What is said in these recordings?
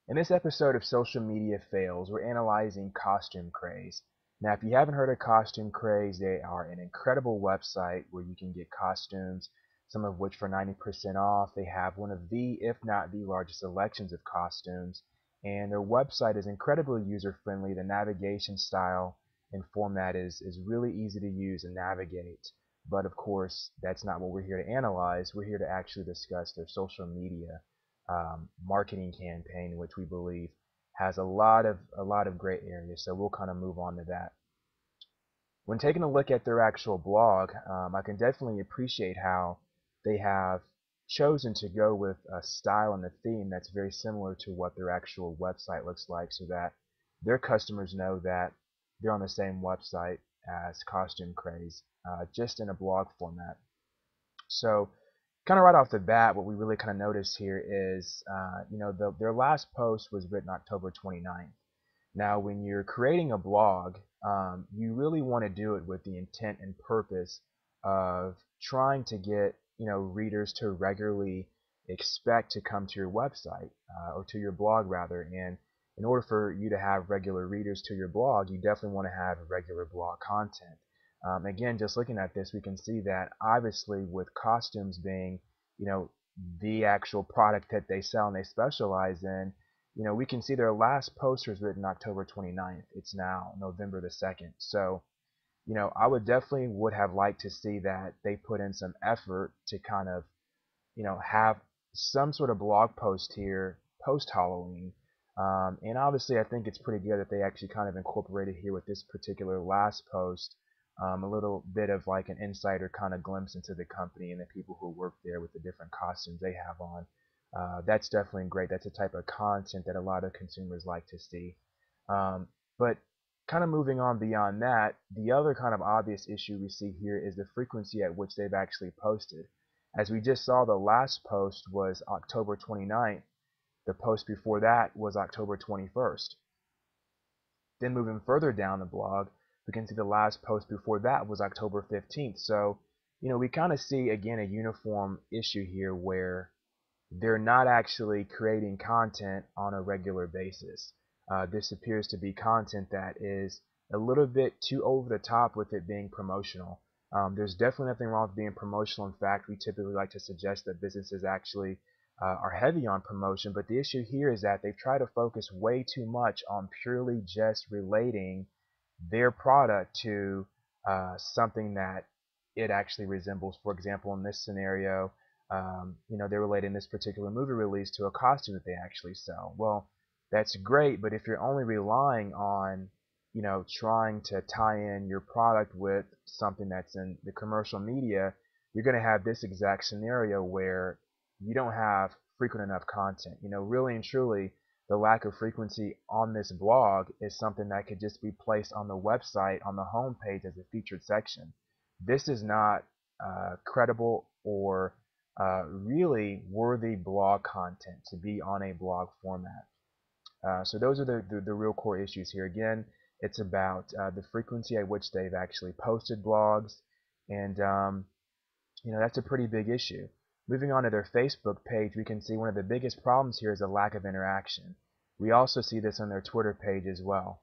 In this episode of Social Media Fails, we're analyzing Costume Craze. Now, if you haven't heard of Costume Craze, they are an incredible website where you can get costumes, some of which for 90% off. They have one of the, if not the largest selections of costumes, and their website is incredibly user-friendly. The navigation style and format is really easy to use and navigate. But of course, that's not what we're here to analyze. We're here to actually discuss their social media marketing campaign, which we believe has a lot of great areas. So we'll kind of move on to that. When taking a look at their actual blog, I can definitely appreciate how they have chosen to go with a style and a theme that's very similar to what their actual website looks like, so that their customers know that they're on the same website as Costume Craze, just in a blog format. So kind of right off the bat, what we really kind of notice here is, their last post was written October 29th. Now, when you're creating a blog, you really want to do it with the intent and purpose of trying to get, readers to regularly expect to come to your website, or to your blog rather. And in order for you to have regular readers to your blog, you definitely want to have regular blog content. Again, just looking at this, we can see that obviously with costumes being, you know, the actual product that they sell and they specialize in, we can see their last post was written October 29th. It's now November the 2nd. So, I would definitely would have liked to see that they put in some effort to kind of, have some sort of blog post here post Halloween. And obviously, I think it's pretty good that they actually kind of incorporated here with this particular last post, a little bit of like an insider kind of glimpse into the company and the people who work there with the different costumes they have on. That's definitely great. That's the type of content that a lot of consumers like to see. But kind of moving on beyond that, the other kind of obvious issue we see here is the frequency at which they've actually posted. As we just saw, the last post was October 29th. The post before that was October 21st. Then moving further down the blog, we can see the last post before that was October 15th. So, we kind of see again a uniform issue here where they're not actually creating content on a regular basis. This appears to be content that is a little bit too over the top with it being promotional. There's definitely nothing wrong with being promotional. In fact, we typically like to suggest that businesses actually are heavy on promotion, but the issue here is that they've tried to focus way too much on purely just relating their product to something that it actually resembles. For example, in this scenario, they're relating this particular movie release to a costume that they actually sell. Well, that's great, but if you're only relying on, trying to tie in your product with something that's in the commercial media, you're going to have this exact scenario where you don't have frequent enough content. Really and truly, the lack of frequency on this blog is something that could just be placed on the website on the home page as a featured section. This is not credible or really worthy blog content to be on a blog format. So those are the real core issues here. Again, it's about the frequency at which they've actually posted blogs, and that's a pretty big issue. Moving on to their Facebook page, we can see one of the biggest problems here is a lack of interaction. We also see this on their Twitter page as well.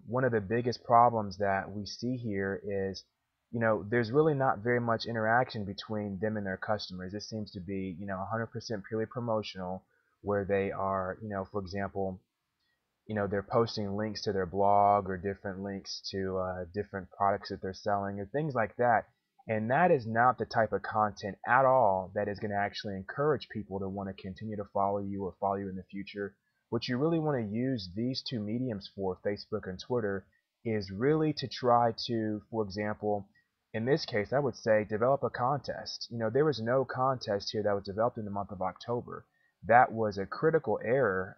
One of the biggest problems that we see here is, there's really not very much interaction between them and their customers. This seems to be, 100% purely promotional, where they are, for example, they're posting links to their blog or different links to different products that they're selling or things like that. And that is not the type of content at all that is going to actually encourage people to want to continue to follow you or follow you in the future. What you really want to use these two mediums for, Facebook and Twitter, is really to try to, for example, in this case, I would say develop a contest. There was no contest here that was developed in the month of October. That was a critical error.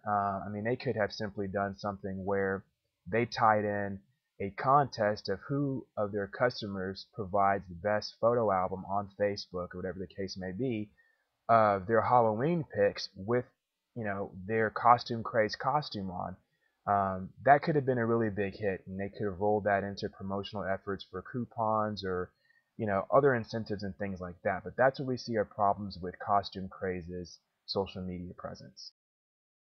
They could have simply done something where they tied in a contest of who of their customers provides the best photo album on Facebook or whatever the case may be of their Halloween pics with their Costume Craze costume on. That could have been a really big hit, and they could have rolled that into promotional efforts for coupons or other incentives and things like that. But that's what we see are problems with Costume Craze's social media presence.